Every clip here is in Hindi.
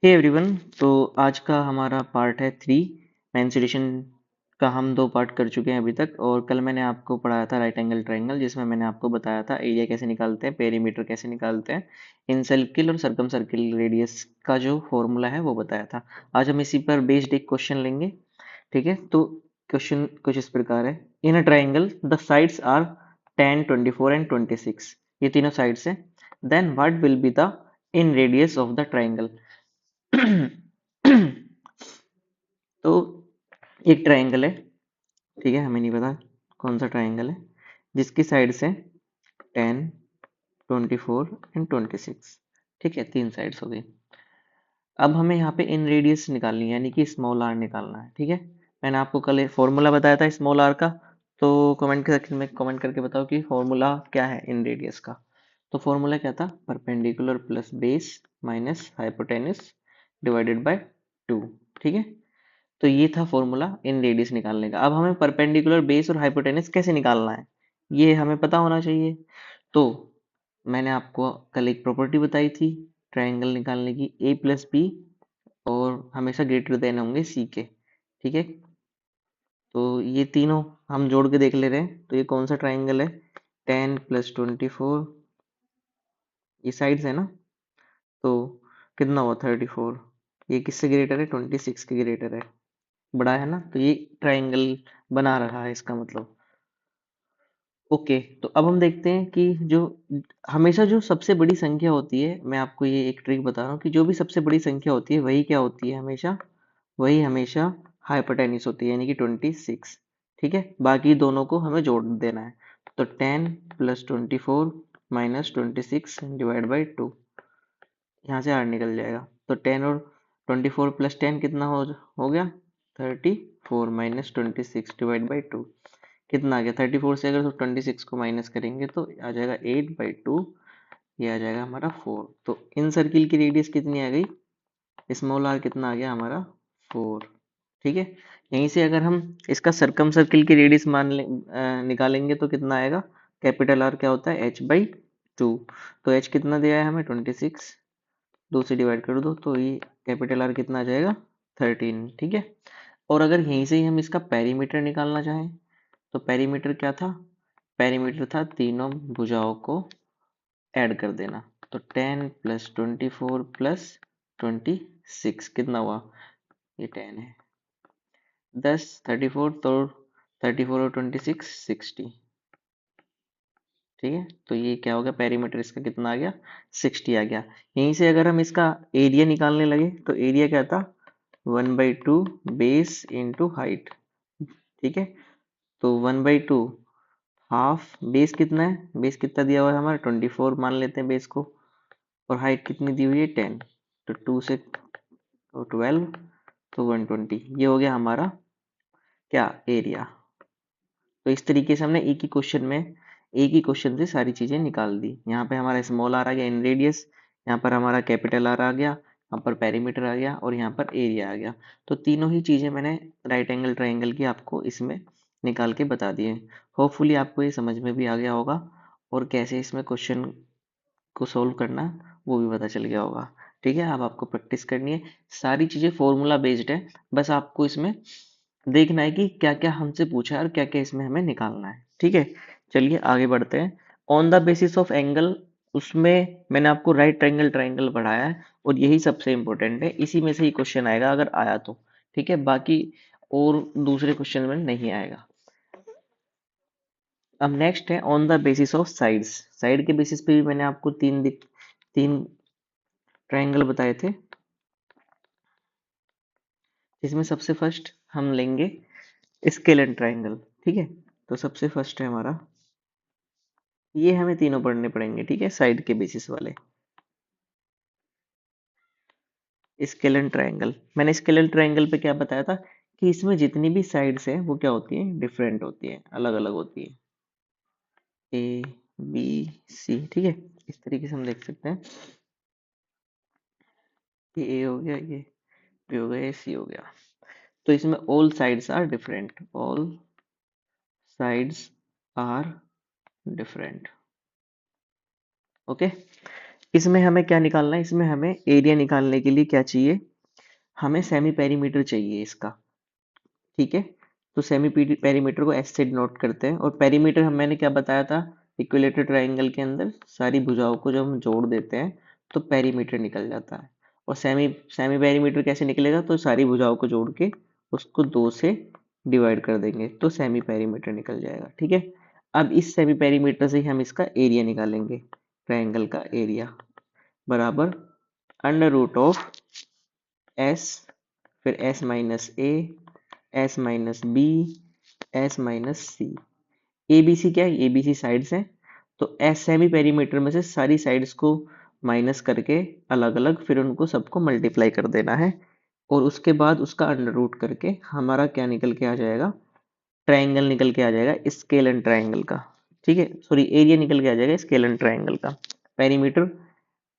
Hey everyone. तो आज का हमारा पार्ट है 3। मेंसुरेशन का हम 2 पार्ट कर चुके हैं अभी तक। और कल मैंने आपको पढ़ाया था राइट एंगल ट्रायंगल, जिसमें मैंने आपको बताया था एरिया कैसे निकालते हैं, पेरीमीटर कैसे निकालते हैं, इन सर्किल और सर्कम सर्किल रेडियस का जो फॉर्मूला है वो बताया था। आज हम इसी पर बेस्ड एक क्वेश्चन लेंगे। ठीक है, तो क्वेश्चन कुछ इस प्रकार है। In a triangle the sides are 10, 24 and 26। ये तीनों साइड्स हैं। Then what will be the inradius of the triangle. तो एक ट्राइंगल है, ठीक है, हमें नहीं पता कौन सा ट्राइंगल है, जिसकी साइड से 10, 24 एंड 26। ठीक है, तीन साइड्स हो गई। अब हमें यहाँ पे इन रेडियस निकालनी है, यानी कि स्मॉल आर निकालना है। ठीक है, मैंने आपको कल फॉर्मूला बताया था स्मॉल आर का। तो कमेंट के सेक्शन में कमेंट करके बताओ कि फॉर्मूला क्या है इन रेडियस का। तो फॉर्मूला क्या था? Perpendicular plus base minus hypotenuse divided by 2। ठीक है, तो ये था फॉर्मूला इन रेडियस निकालने का। अब हमें परपेंडिकुलर बेस और हाइपोटेनस कैसे निकालना है, ये हमें पता होना चाहिए। तो मैंने आपको कल एक प्रॉपर्टी बताई थी ट्रायंगल निकालने की, ए प्लस बी और हमेशा ग्रेटर देन होंगे सी के। ठीक है, तो ये तीनों हम जोड़ के देख ले रहे हैं। तो ये कौन सा ट्रायंगल है? 10 प्लस 24, ये साइड्स है ना। तो कितना हुआ? 34। ये किससे ग्रेटर है? 26 के ग्रेटर है, बड़ा है ना। तो ये ट्रायंगल बना रहा है इसका मतलब। ओके, तो अब हम देखते हैं कि जो हमेशा जो सबसे बड़ी संख्या होती है, मैं आपको ये एक ट्रिक बता रहा हूँ कि जो भी सबसे बड़ी संख्या होती है वही क्या होती है हमेशा, वही हमेशा हाइपोटेन्यूस होती है, यानी कि 26। ठीक है, बाकी दोनों को हमें जोड़ देना है। तो 10 प्लस 24 माइनस 26 डिवाइड बाई 2, यहाँ से आर निकल जाएगा। तो 10 और 24 प्लस 10 कितना हो गया? 34 माइनस 26 डिवाइड बाई 2 कितना आ गया? 34 से अगर 26 को माइनस करेंगे तो आ जाएगा 8/2। ये आ जाएगा हमारा 4। तो इन सर्किल की रेडियस कितनी आ गई? स्मॉल आर कितना आ गया हमारा? 4। ठीक है, यहीं से अगर हम इसका सरकम सर्किल की रेडियस निकालेंगे तो कितना आएगा? कैपिटल आर क्या होता है? h/2। तो h कितना दिया है हमें? 26। 2 से डिवाइड कर दो तो ये कैपिटल आर कितना आ जाएगा? 13। ठीक है, और अगर यहीं से ही हम इसका पेरीमीटर निकालना चाहें तो पेरीमीटर क्या था? पेरीमीटर था तीनों भुजाओं को ऐड कर देना। तो 10 प्लस 24 प्लस 26 कितना हुआ? ये 10 है। 10, 34, तो 34 और 26 60। ठीक है, तो ये क्या हो गया? पेरीमीटर इसका कितना आ गया? 60 आ गया। यहीं से अगर हम इसका एरिया निकालने लगे तो एरिया क्या था? 1/2 बेस इंटू हाइट। ठीक है, तो 1/2 हाफ बेस कितना है? बेस कितना दिया हुआ है हमारा? 24 मान लेते हैं बेस को। और हाइट कितनी दी हुई है? 10। तो 2 से 12, तो 120। ये हो गया हमारा क्या? एरिया। तो इस तरीके से हमने एक ही क्वेश्चन से सारी चीजें निकाल दी। यहाँ पे हमारा स्मॉल आर आ गया इन रेडियस, यहाँ पर हमारा कैपिटल आर आ गया, यहाँ पर पेरीमीटर आ गया और यहाँ पर एरिया आ गया। तो तीनों ही चीजें मैंने राइट एंगल ट्रायंगल की आपको इसमें निकाल के बता दिए। होपफुली आपको ये समझ में भी आ गया होगा और कैसे इसमें क्वेश्चन को सोल्व करना वो भी पता चल गया होगा। ठीक है, अब आपको प्रैक्टिस करनी है। सारी चीजें फॉर्मूला बेस्ड है, बस आपको इसमें देखना है कि क्या क्या हमसे पूछा है और क्या क्या इसमें हमें निकालना है। ठीक है, चलिए आगे बढ़ते हैं। On the basis of angle, उसमें मैंने आपको राइट ट्रायंगल ट्रायंगल पढ़ाया है और यही सबसे इंपॉर्टेंट है। इसी में से ही क्वेश्चन आएगा अगर आया तो। ठीक है, बाकी और दूसरे क्वेश्चन में नहीं आएगा। अब नेक्स्ट है on the basis of sides. Side के बेसिस पे भी मैंने आपको तीन ट्रायंगल बताए थे, जिसमें सबसे फर्स्ट हम लेंगे स्केलेन ट्रायंगल। ठीक है, तो सबसे फर्स्ट है हमारा, ये हमें तीनों पढ़ने पड़ेंगे। ठीक है, साइड के बेसिस वाले। स्केलेन ट्रायंगल, मैंने स्केलेन ट्रायंगल पे क्या बताया था कि इसमें जितनी भी साइड्स हैं वो क्या होती हैं? डिफरेंट होती हैं, अलग अलग होती है। ए, बी, सी। ठीक है, इस तरीके से हम देख सकते हैं कि ए हो गया, ये बी हो गया, ये सी हो गया। तो इसमें all sides are different, all sides are different. Okay, इसमें हमें क्या निकालना है, इसमें हमें एरिया निकालने के लिए क्या चाहिए, हमें सेमी पेरीमीटर चाहिए इसका। ठीक है, तो सेमी पेरीमीटर को एस से डिनोट करते हैं, और पेरीमीटर मैंने क्या बताया था, इक्विलेटरल ट्राइंगल के अंदर सारी भुजाओं को जब हम जोड़ देते हैं तो पेरीमीटर निकल जाता है। और सेमी सेमी पेरीमीटर कैसे निकलेगा, तो सारी भुजाओं को जोड़ के उसको 2 से डिवाइड कर देंगे तो सेमी पेरीमीटर निकल जाएगा। ठीक है, अब इस सेमी पेरीमीटर से ही हम इसका एरिया निकालेंगे, ट्राइंगल का एरिया बराबर अंडर रूट ऑफ एस, फिर S minus S minus B, S minus C. A B C क्या है, ए बी सी साइड्स हैं, तो एस सेमी पेरीमीटर में से सारी साइड्स को माइनस करके अलग अलग फिर उनको सबको मल्टीप्लाई कर देना है, और उसके बाद उसका अंडर रूट करके हमारा क्या निकल के आ जाएगा, ट्राइंगल निकल के आ जाएगा स्केल एंड ट्राइंगल का। ठीक है, सॉरी एरिया निकल के आ जाएगा स्केल एंड ट्राइंगल का। पेरीमीटर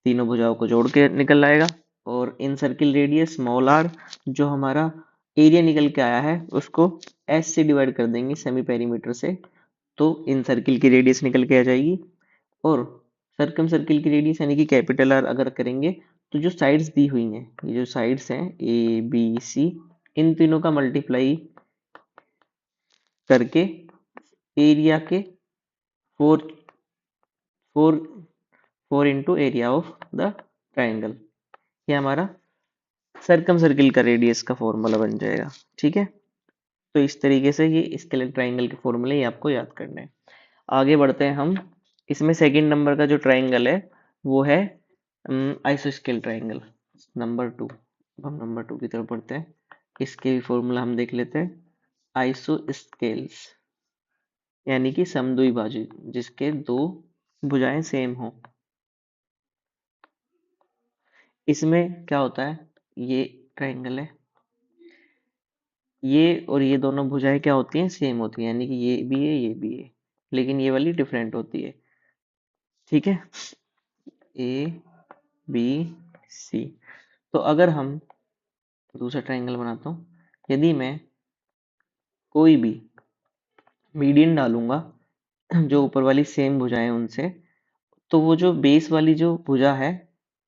तीनों भुजाओं को जोड़ के निकल आएगा, और in circle radius small r जो हमारा एरिया निकल के आया है उसको एस से डिवाइड कर देंगे सेमी पेरीमीटर से, तो इन सर्किल की रेडियस निकल के आ जाएगी। और सर्कम सर्किल की रेडियस यानी कि कैपिटल आर अगर करेंगे तो जो साइड्स दी हुई हैं, ये जो साइड्स हैं ए बी सी, इन तीनों का मल्टीप्लाई करके एरिया के four four four into area of the triangle, ये हमारा सर्कम सर्किल का रेडियस का फॉर्मूला बन जाएगा। ठीक है, तो इस तरीके से ये स्केलर ट्राइंगल के फॉर्मूले ये आपको याद करने हैं। आगे बढ़ते हैं हम, इसमें सेकंड नंबर का जो ट्राइंगल है वो है आइसोस्केल ट्राइंगल नंबर 2। अब हम नंबर 2 की तरफ बढ़ते हैं, इसके भी फॉर्मूला हम देख लेते हैं। आइसोस्केल्स यानी कि समद्वि बाजु जिसके दो भुजाएं सेम हो। इसमें क्या होता है, ये ट्राइंगल है, ये और ये दोनों भुजाएं क्या होती हैं, सेम होती हैं, यानी कि ये भी है ये भी है, लेकिन ये वाली डिफरेंट होती है। ठीक है, ए बी सी। तो अगर हम दूसरा ट्राइंगल बनाता हूँ, यदि मैं कोई भी मीडियन डालूंगा जो ऊपर वाली सेम भुजाएं उनसे, तो वो जो बेस वाली जो भुजा है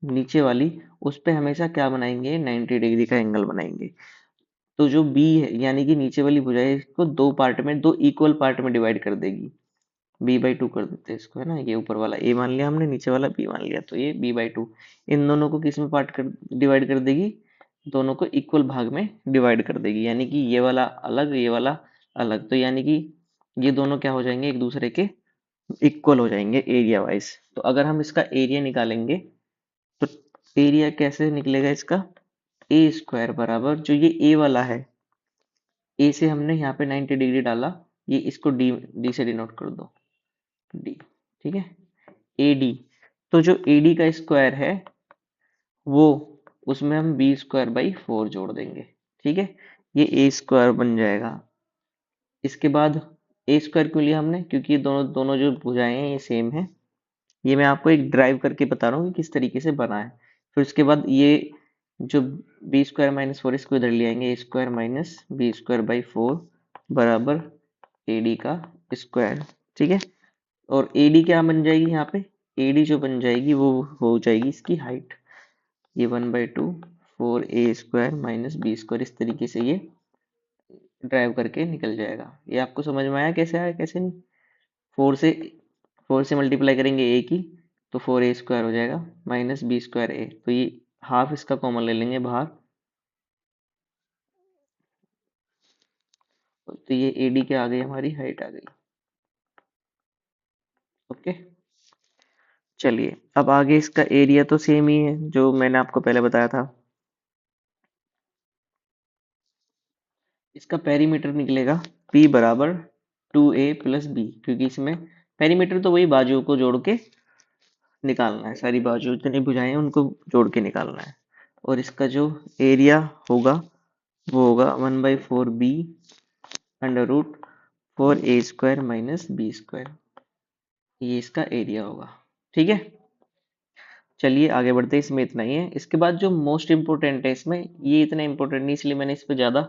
नीचे वाली, उस पे हमेशा क्या बनाएंगे, 90 डिग्री का एंगल बनाएंगे। तो जो बी है यानी कि नीचे वाली भुजा है, इसको दो पार्ट में, दो इक्वल पार्ट में डिवाइड कर देगी। b/2 कर देते हैं इसको, है ना, ये ऊपर वाला a मान लिया हमने, नीचे वाला b मान लिया, तो ये b/2। इन दोनों को किस में पार्ट कर डिवाइड कर देगी, दोनों को इक्वल भाग में डिवाइड कर देगी, यानी कि ये वाला अलग ये वाला अलग, तो यानी कि ये दोनों क्या हो जाएंगे, एक दूसरे के इक्वल हो जाएंगे एरिया वाइज। तो अगर हम इसका एरिया निकालेंगे तो एरिया कैसे निकलेगा इसका, ए स्क्वायर बराबर जो ये ए वाला है, ए से हमने यहाँ पे 90 डिग्री डाला, ये इसको डी डी से डिनोट कर दो, डी। ठीक है, ए डी, तो जो ए डी का स्क्वायर है वो, उसमें हम बी स्क्वायर बाई 4 जोड़ देंगे। ठीक है, ये ए स्क्वायर बन जाएगा। इसके बाद ए स्क्वायर क्यों लिया हमने, क्योंकि ये दोनों दोनों जो भुजाएं हैं ये सेम है। ये मैं आपको एक ड्राइव करके बता रहा हूँ कि किस तरीके से बना है। फिर उसके बाद ये जो बी स्क्वायर माइनस 4 इसको इधर ले आएंगे, a square minus B square by 4 बराबर ए डी का स्क्वायर। ठीक है, और ए डी क्या बन जाएगी यहाँ पे, ए डी जो बन जाएगी वो हो जाएगी इसकी हाइट, ये 1/2 4 ए स्क्वायर माइनस बी स्क्वायर, इस तरीके से ये ड्राइव करके निकल जाएगा। ये आपको समझ में आया कैसे आया कैसे नहीं। 4 से 4 से मल्टीप्लाई करेंगे ए की, तो 4 ए स्क्वायर हो जाएगा माइनस बी स्क्वायर ए, तो ये हाफ इसका कॉमन ले लेंगे बाहर, तो ये ए डी क्या आ गई, हमारी हाइट आ गई। ओके, चलिए अब आगे इसका एरिया तो सेम ही है जो मैंने आपको पहले बताया था। इसका पेरीमीटर निकलेगा P बराबर 2a प्लस बी, क्योंकि इसमें पेरीमीटर तो वही बाजुओं को जोड़ के निकालना है, सारी बाजू जितनी भुजाएं हैं उनको जोड़ के निकालना है। और इसका जो एरिया होगा वो होगा 1/4b under root 4a square minus B square, ये इसका एरिया होगा। ठीक है, चलिए आगे बढ़ते हैं, इसमें इतना ही है। इसके बाद जो मोस्ट इंपोर्टेंट है इसमें, ये इतना इंपॉर्टेंट नहीं इसलिए मैंने इस पर ज़्यादा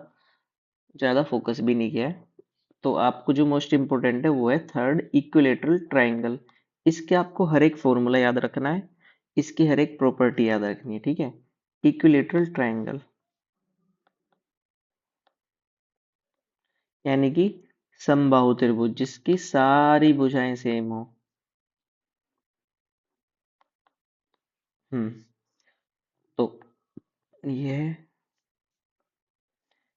ज़्यादा फोकस भी नहीं किया है। तो आपको जो मोस्ट इंपोर्टेंट है वो है थर्ड इक्विलेटरल ट्राइंगल। इसके आपको हर एक फॉर्मूला याद रखना है, इसकी हर एक प्रॉपर्टी याद रखनी है, ठीक है। इक्विलेटरल ट्रायंगल यानी कि समबाहु त्रिभुज जिसकी सारी भुजाएं सेम हो। हम्म। तो ये है,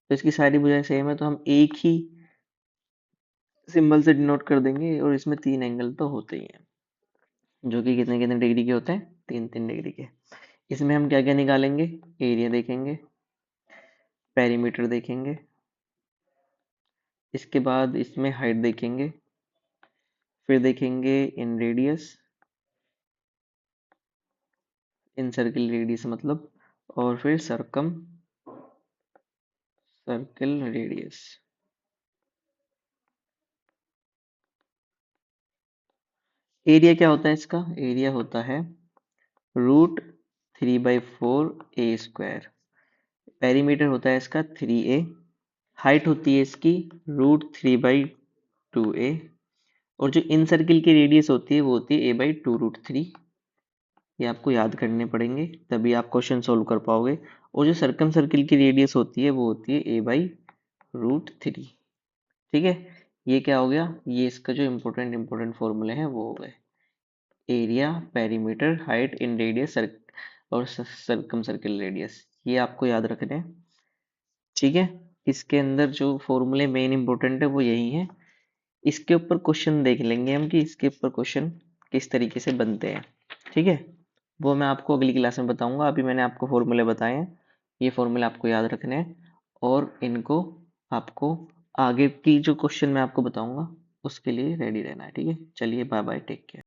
तो इसकी सारी भुजाएं सेम है तो हम एक ही सिंबल से डिनोट कर देंगे, और इसमें 3 एंगल तो होते ही हैं, जो कि कितने कितने डिग्री के होते हैं, 3 3 डिग्री के। इसमें हम क्या क्या निकालेंगे, एरिया देखेंगे, पेरीमीटर देखेंगे, इसके बाद इसमें हाइट देखेंगे, फिर देखेंगे इन रेडियस, इन सर्किल रेडियस मतलब, और फिर सर्कम सर्किल रेडियस। एरिया क्या होता है इसका, एरिया होता है √3/4 a²। पेरीमीटर होता है इसका 3a। हाइट होती है इसकी √3/2a। और जो इन सर्किल की रेडियस होती है वो होती है a/2√3। ये आपको याद करने पड़ेंगे, तभी आप क्वेश्चन सोल्व कर पाओगे। और जो सर्कम सर्किल की रेडियस होती है वो होती है a/√3। ठीक है, ये क्या हो गया, ये इसका जो इम्पोर्टेंट फॉर्मूले हैं वो हो गए, एरिया, पेरीमीटर, हाइट, इन रेडियस, और सर्कम सर्किल रेडियस, ये आपको याद रखने हैं। ठीक है, इसके अंदर जो फॉर्मूले मेन इंपॉर्टेंट है वो यही है। इसके ऊपर क्वेश्चन देख लेंगे हम कि इसके ऊपर क्वेश्चन किस तरीके से बनते हैं। ठीक है, वो मैं आपको अगली क्लास में बताऊंगा। अभी मैंने आपको फॉर्मूले बताए हैं, ये फॉर्मूले आपको याद रखने हैं, और इनको आपको आगे की जो क्वेश्चन मैं आपको बताऊंगा उसके लिए रेडी रहना है। ठीक है, चलिए बाय बाय, टेक केयर।